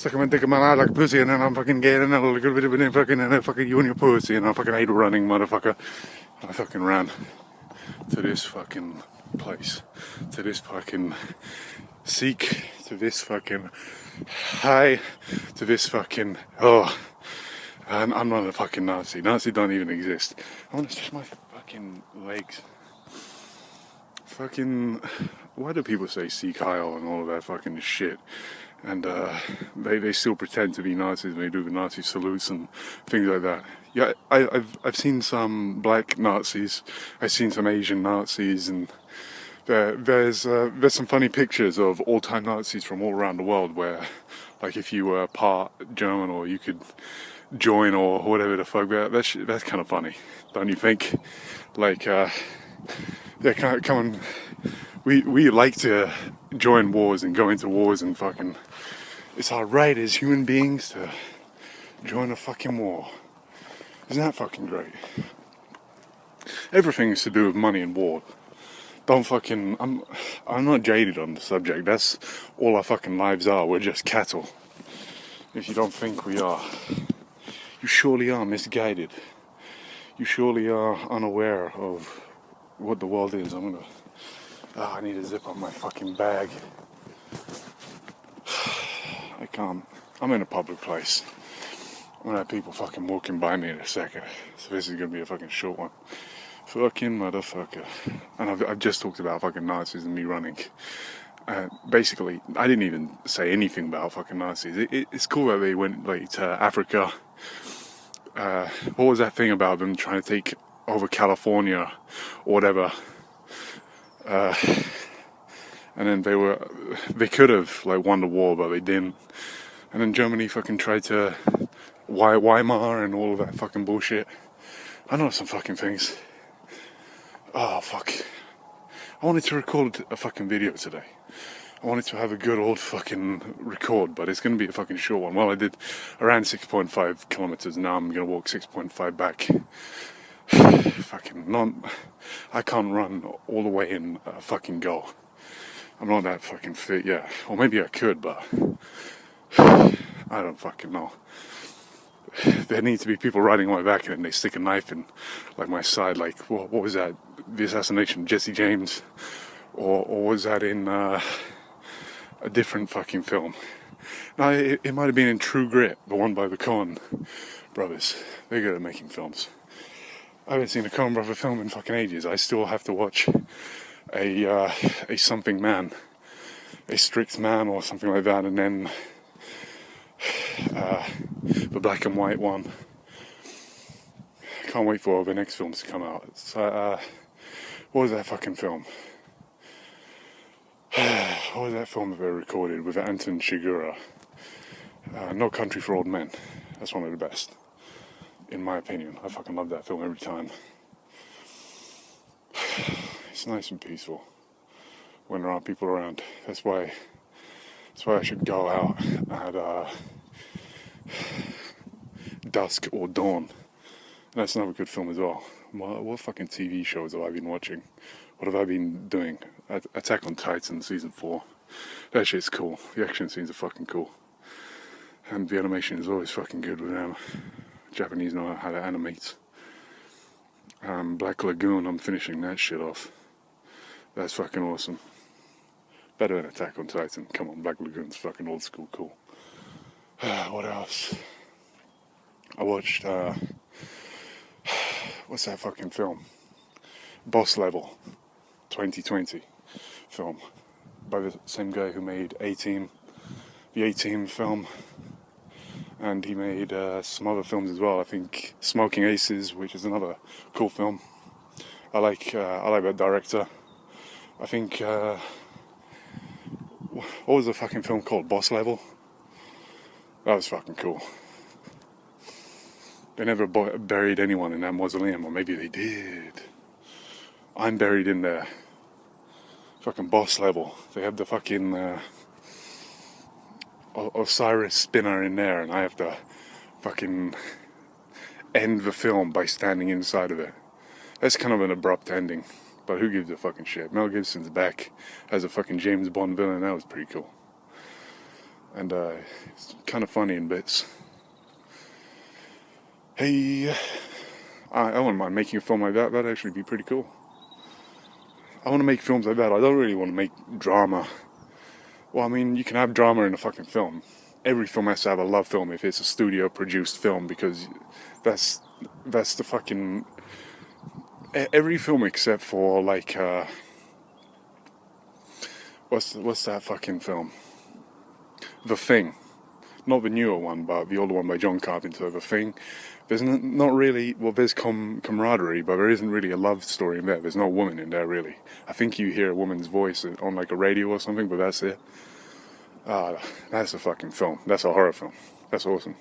Stuck my dick in my eye like pussy, and then I'm fucking getting a little bit of it fucking, and then fucking you and your pussy, and I fucking hate running, motherfucker. And I fucking ran to this fucking place, to this fucking Sikh, to this fucking high, to this fucking, oh, and I'm not a fucking Nazi. Nazi don't even exist. I want to stretch my fucking legs. Fucking, why do people say Sikh Heil and all of that fucking shit? And they still pretend to be Nazis when they do the Nazi salutes and things like that. Yeah, I've seen some black Nazis, I've seen some Asian Nazis, and there's some funny pictures of all-time Nazis from all around the world where, like, if you were part German or you could join or whatever the fuck, that's kind of funny, don't you think? Like, yeah, come on, we like to join wars and go into wars and fucking, it's our right as human beings to join a fucking war. Isn't that fucking great? Everything is to do with money and war. Don't fucking, I'm not jaded on the subject. That's all our fucking lives are. We're just cattle. If you don't think we are, you surely are misguided. You surely are unaware of what the world is. I need to zip up my fucking bag. I can't. I'm in a public place. I'm gonna have people fucking walking by me in a second. So this is gonna be a fucking short one. Fucking motherfucker. And I've just talked about fucking Nazis and me running. Basically, I didn't even say anything about fucking Nazis. It's cool that they went like to Africa. What was that thing about them trying to take over California or whatever? And then they could have like won the war, but they didn't. And then Germany fucking tried to Weimar and all of that fucking bullshit. I know some fucking things. Oh fuck. I wanted to record a fucking video today. I wanted to have a good old fucking record, but it's going to be a fucking short one. Well, I did around 6.5 kilometers, now I'm going to walk 6.5 back. Fucking I can't run all the way and fucking go. I'm not that fucking fit yet. Or maybe I could, but I don't fucking know. There need to be people riding on my back and then they stick a knife in like my side, like what was that? The assassination of Jesse James? Or was that in a different fucking film? No, it might have been in True Grit, the one by the Coen brothers. They're good at making films. I haven't seen a Coen brother film in fucking ages. I still have to watch a something man, a strict man or something like that, and then the black and white one. I can't wait for the next films to come out. So, what was that fucking film? What was that film that they recorded with Anton Chigurh? No Country for Old Men. That's one of the best, in my opinion. I fucking love that film every time. It's nice and peaceful when there aren't people around. That's why I should go out at dusk or dawn. And that's another good film as well. What fucking TV shows have I been watching? What have I been doing? Attack on Titan season 4. That shit's cool. The action scenes are fucking cool. And the animation is always fucking good with them. Japanese know how to animate. Black Lagoon, I'm finishing that shit off. That's fucking awesome. Better than Attack on Titan. Come on, Black Lagoon's fucking old school cool. What else? I watched, what's that fucking film? Boss Level, 2020 film, by the same guy who made A-Team, the A-Team film, and he made some other films as well. I think Smoking Aces, which is another cool film. I like that director. I think, what was the fucking film called? Boss Level? That was fucking cool. They never buried anyone in that mausoleum, or maybe they did. I'm buried in there. Fucking Boss Level. They have the fucking Osiris spinner in there, and I have to fucking end the film by standing inside of it. That's kind of an abrupt ending, but who gives a fucking shit? Mel Gibson's back as a fucking James Bond villain. That was pretty cool. and it's kind of funny in bits. Hey, I wouldn't mind making a film like that. That'd actually be pretty cool. I want to make films like that. I don't really want to make drama. Well, I mean, you can have drama in a fucking film. Every film has to have a love film if it's a studio-produced film, because that's the fucking... Every film except for, like, what's that fucking film? The Thing. Not the newer one, but the older one by John Carpenter, The Thing. There's not really... Well, there's camaraderie, but there isn't really a love story in there. There's no woman in there, really. I think you hear a woman's voice on, like, a radio or something, but that's it. That's a fucking film. That's a horror film. That's awesome.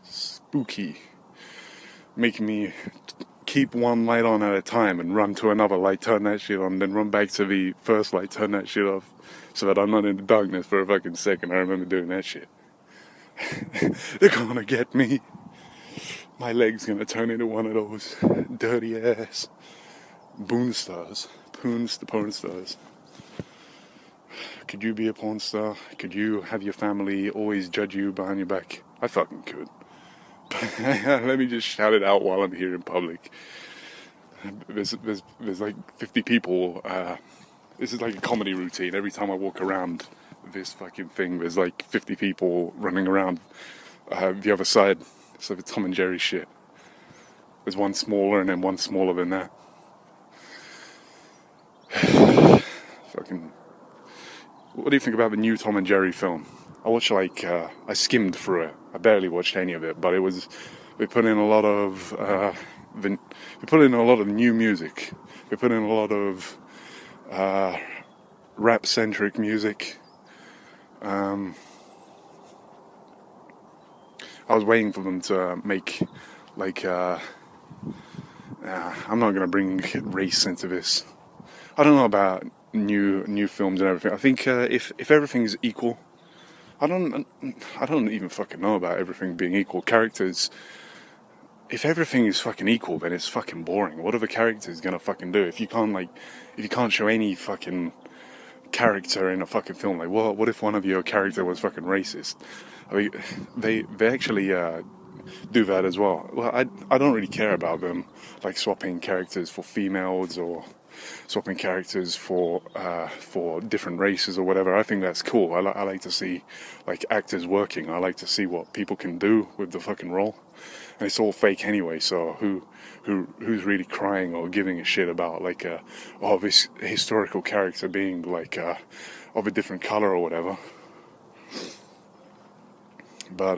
Spooky. Making me keep one light on at a time and run to another light, turn that shit on, then run back to the first light, turn that shit off, so that I'm not in the darkness for a fucking second. I remember doing that shit. They're gonna get me. My leg's gonna turn into one of those dirty ass porn stars. Porn stars. Could you be a porn star? Could you have your family always judge you behind your back? I fucking could. Let me just shout it out while I'm here in public. There's like 50 people. This is like a comedy routine. Every time I walk around this fucking thing, there's like 50 people running around the other side. It's like a Tom and Jerry shit. There's one smaller and then one smaller than that. Fucking... What do you think about the new Tom and Jerry film? I watched I skimmed through it. I barely watched any of it, but they put in a lot of new music. They put in a lot of rap-centric music. I was waiting for them to make I'm not gonna bring race into this. I don't know about new films and everything. I think if everything's equal, I don't even fucking know about everything being equal. Characters, if everything is fucking equal, then it's fucking boring. What are the characters gonna fucking do if you can't show any fucking character in a fucking film? Like, what if one of your character was fucking racist? I mean, they actually do that as well. Well, I don't really care about them like swapping characters for females or swapping characters for different races or whatever. I think that's cool. I like to see like actors working. I like to see what people can do with the fucking role. And it's all fake anyway, so who's really crying or giving a shit about like this historical character being like of a different color or whatever. But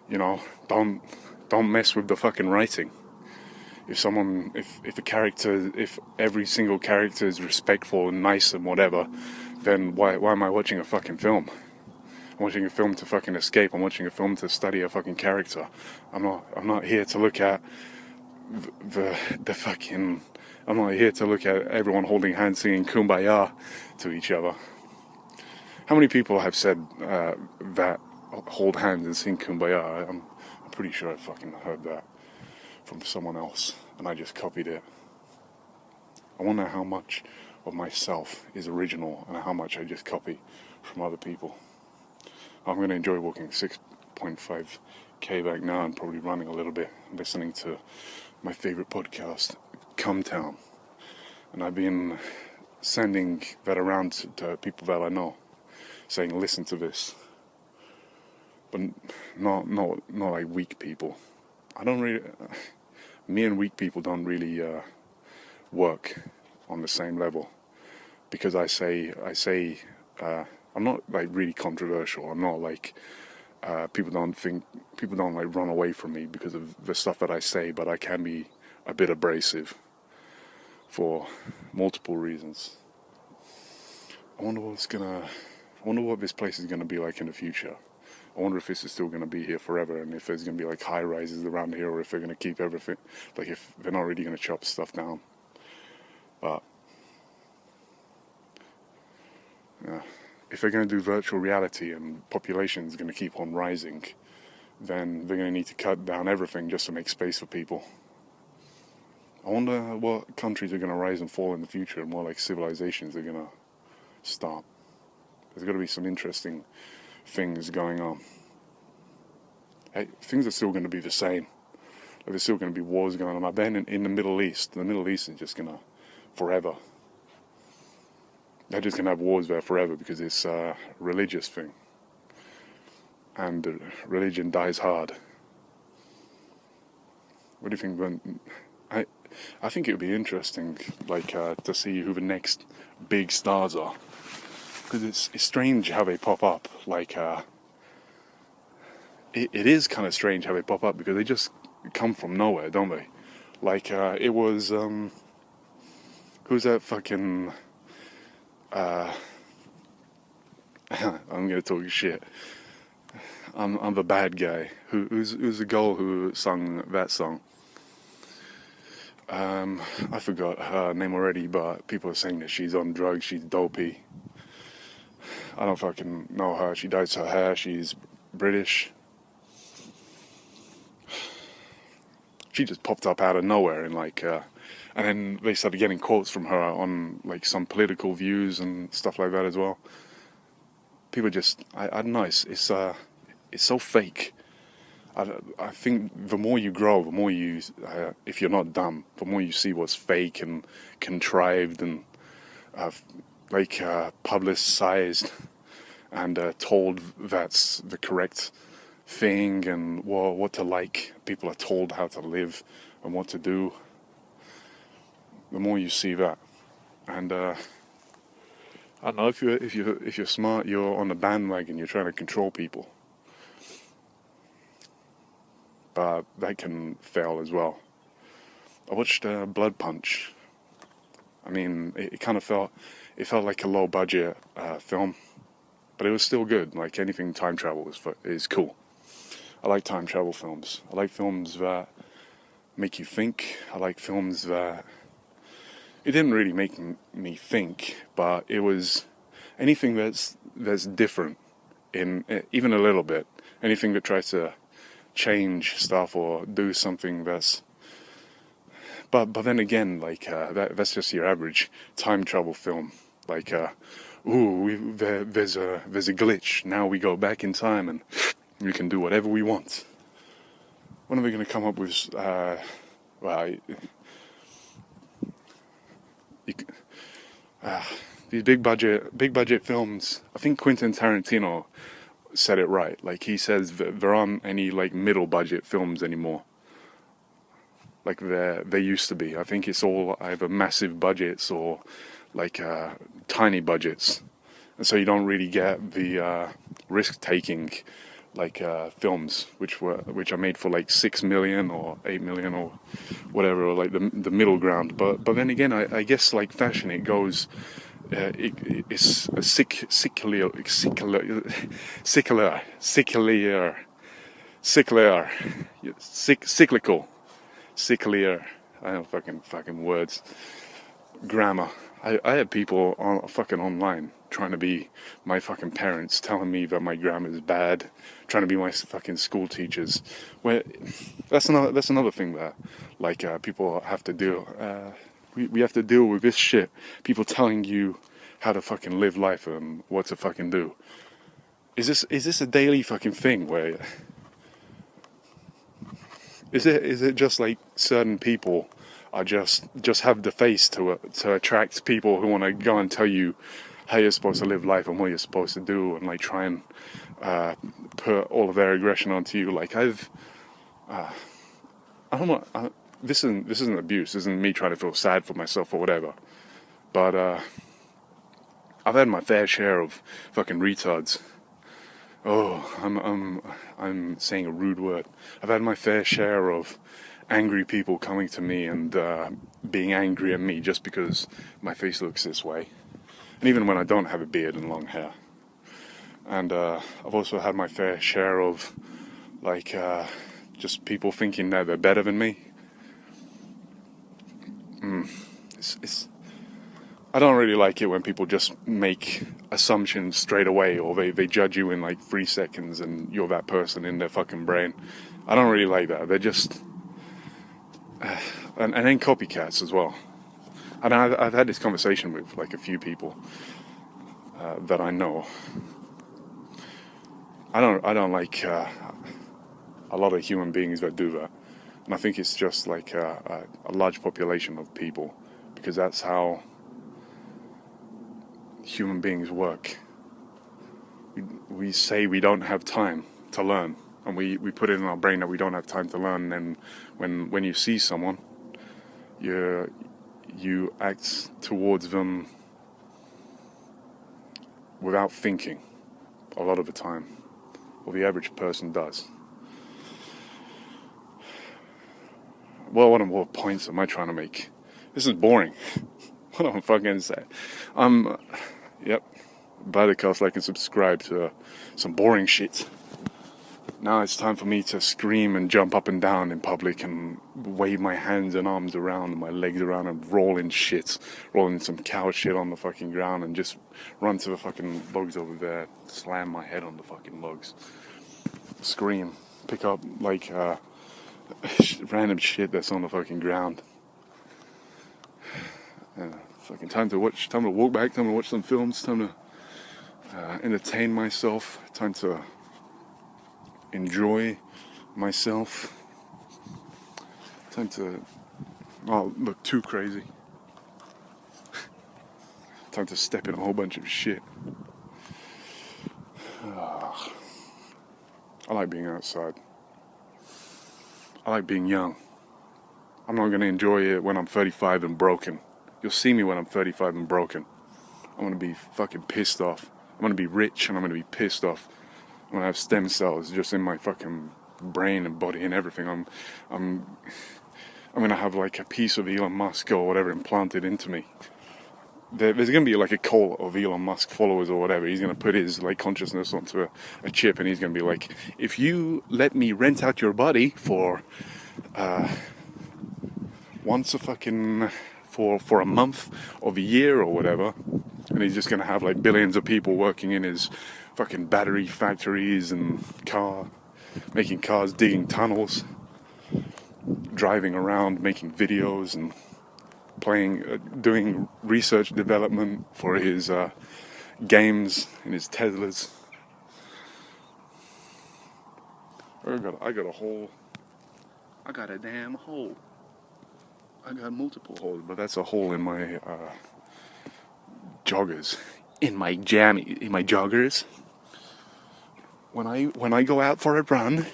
don't mess with the fucking writing. If every single character is respectful and nice and whatever, then why am I watching a fucking film? I'm watching a film to fucking escape. I'm watching a film to study a fucking character. I'm not here to look at the fucking... I'm not here to look at everyone holding hands singing Kumbaya to each other. How many people have said that hold hands and sing Kumbaya? I'm pretty sure I fucking heard that from someone else, and I just copied it. I wonder how much of myself is original and how much I just copy from other people. I'm going to enjoy walking 6.5k back now and probably running a little bit, listening to my favorite podcast, Come Town. And I've been sending that around to people that I know, saying, listen to this. But not like weak people. I don't really... Me and weak people don't really work on the same level, because I say I'm not like really controversial. I'm not like people don't like run away from me because of the stuff that I say, but I can be a bit abrasive for multiple reasons. I wonder what this place is gonna be like in the future. I wonder if this is still going to be here forever, and if there's going to be like high rises around here, or if they're going to keep everything, like if they're not really going to chop stuff down. But yeah, if they're going to do virtual reality and population is going to keep on rising, then they're going to need to cut down everything just to make space for people. I wonder what countries are going to rise and fall in the future, and what like civilizations are going to start. There's got to be some interesting things going on. Hey, things are still going to be the same. Like, there's still going to be wars going on. I bet in the Middle East is just going to forever. They're just going to have wars there forever because it's a religious thing. And religion dies hard. What do you think? When I think it would be interesting, like, to see who the next big stars are, because it's strange how they pop up. Like, it is kind of strange how they pop up because they just come from nowhere, don't they? Like, it was who's that fucking? I'm gonna talk shit. I'm the bad guy. Who's the girl who sung that song? I forgot her name already, but people are saying that she's on drugs, she's dopey. I don't fucking know her. She dyes her hair, she's British. She just popped up out of nowhere and like, and then they started getting quotes from her on like some political views and stuff like that as well. People just, I don't know, it's so fake. I think the more you grow, the more you, if you're not dumb, the more you see what's fake and contrived and publicized and told that's the correct thing and what to like. People are told how to live and what to do. The more you see that, and I don't know, if you're smart, you're on the bandwagon. You're trying to control people. But that can fail as well. I watched Blood Punch. I mean, it kind of felt like a low budget film, but it was still good. Like anything time travel is cool. I like time travel films. I like films that make you think. I like films that it didn't really make me think, but it was anything that's different in even a little bit. Anything that tries to change stuff or do something that's, but then again, like that's just your average time travel film. Like, there's a glitch. Now we go back in time and we can do whatever we want. When are we going to come up with? These big budget films. I think Quentin Tarantino said it right. Like, he says that there aren't any like middle budget films anymore. Like there used to be. I think it's all either massive budgets or like tiny budgets, and so you don't really get the risk taking like films which are made for like 6 million or 8 million or whatever, or like the middle ground. But then again, I guess like fashion, it goes. It's a cyclical. I don't fucking words. Grammar. I had people online trying to be my fucking parents, telling me that my grammar is bad, trying to be my fucking school teachers. Where that's another thing that like people have to do. We have to deal with this shit. People telling you how to fucking live life and what to fucking do. Is this a daily fucking thing where is it just like certain people are just have the face to attract people who want to go and tell you how you're supposed to live life and what you're supposed to do, and like try and put all of their aggression onto you. Like I don't know. This isn't abuse. This isn't me trying to feel sad for myself or whatever. But I've had my fair share of fucking retards. Oh, I'm saying a rude word. I've had my fair share of angry people coming to me and being angry at me just because my face looks this way, and even when I don't have a beard and long hair. And I've also had my fair share of like just people thinking that they're better than me. I don't really like it when people just make assumptions straight away, or they judge you in like 3 seconds and you're that person in their fucking brain. I don't really like that. They're just and then copycats as well. And I've had this conversation with like a few people. that I know. I don't like a lot of human beings that do that, and I think it's just like a large population of people, because that's how human beings work. We say we don't have time to learn, and we put it in our brain that we don't have time to learn, and when you see someone, you act towards them without thinking a lot of the time, or the average person does. Well, what more points am I trying to make? This is boring. What am I fucking say? Yep. Bladder, like and subscribe to some boring shit. Now it's time for me to scream and jump up and down in public and wave my hands and arms around and my legs around and roll in some cow shit on the fucking ground and just run to the fucking logs over there, slam my head on the fucking logs, scream, pick up like random shit that's on the fucking ground. Fucking time to walk back, time to watch some films, time to entertain myself, time to enjoy myself, time to not look too crazy, time to step in a whole bunch of shit. I like being outside. I like being young. I'm not going to enjoy it when I'm 35 and broken. You'll see me when I'm 35 and broken. I'm going to be fucking pissed off. I'm going to be rich and I'm going to be pissed off. I'm going to have stem cells just in my fucking brain and body and everything. I'm going to have like a piece of Elon Musk or whatever implanted into me. There's going to be like a cult of Elon Musk followers or whatever. He's going to put his like consciousness onto a chip, and he's going to be like, if you let me rent out your body for once a fucking for a month of a year or whatever, and he's just going to have like billions of people working in his fucking battery factories and making cars, digging tunnels, driving around, making videos and doing research development for his games and his Teslas. I got a damn hole. I got multiple holes, but that's a hole in my joggers, in my joggers. When I go out for a run,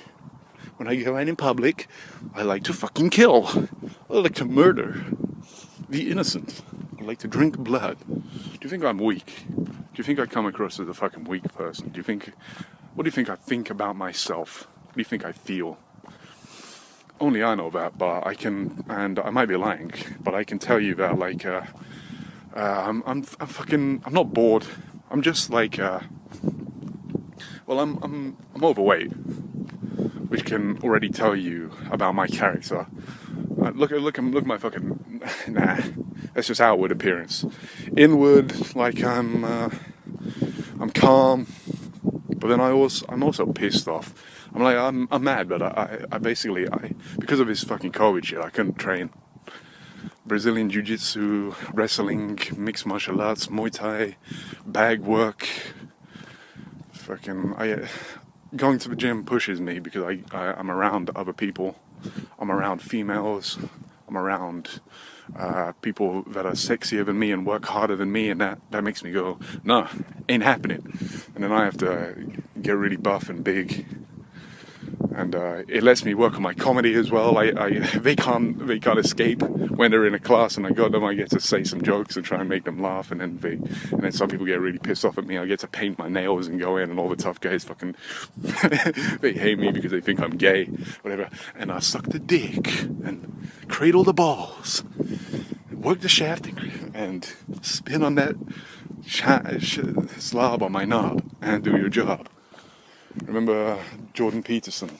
when I go out in public, I like to fucking kill. I like to murder the innocent. I like to drink blood. Do you think I'm weak? Do you think I come across as a fucking weak person? What do you think I think about myself? What do you think I feel? Only I know that, but and I might be lying, but I can tell you that like I'm not bored. I'm just like I'm overweight, which can already tell you about my character. Look at my fucking nah. That's just outward appearance. Inward, like I'm calm, but then I'm also pissed off. I'm mad, but I basically because of this fucking COVID shit, I couldn't train. Brazilian Jiu-Jitsu, wrestling, mixed martial arts, Muay Thai, bag work. Going to the gym pushes me because I'm around other people. I'm around females. I'm around people that are sexier than me and work harder than me, and that makes me go, nah, ain't happening. And then I have to get really buff and big. And it lets me work on my comedy as well. They can't escape when they're in a class, and I get to say some jokes and try and make them laugh, and then some people get really pissed off at me. I get to paint my nails and go in, and all the tough guys fucking they hate me because they think I'm gay, whatever. And I suck the dick and cradle the balls, work the shaft and spin on that slob on my knob and do your job. Remember Jordan Peterson,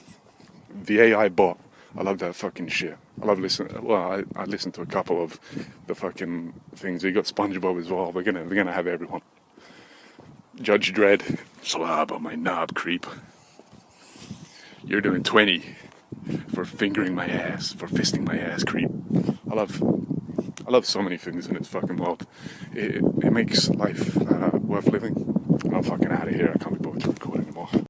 the AI bot? I love that fucking shit. I love listening. Well, I listened to a couple of the fucking things. We got SpongeBob as well. We're gonna have everyone. Judge Dredd, slob on my knob, creep. You're doing 20 for fingering my ass, for fisting my ass, creep. I love so many things in this fucking world. It makes life worth living. I'm fucking out of here. I can't be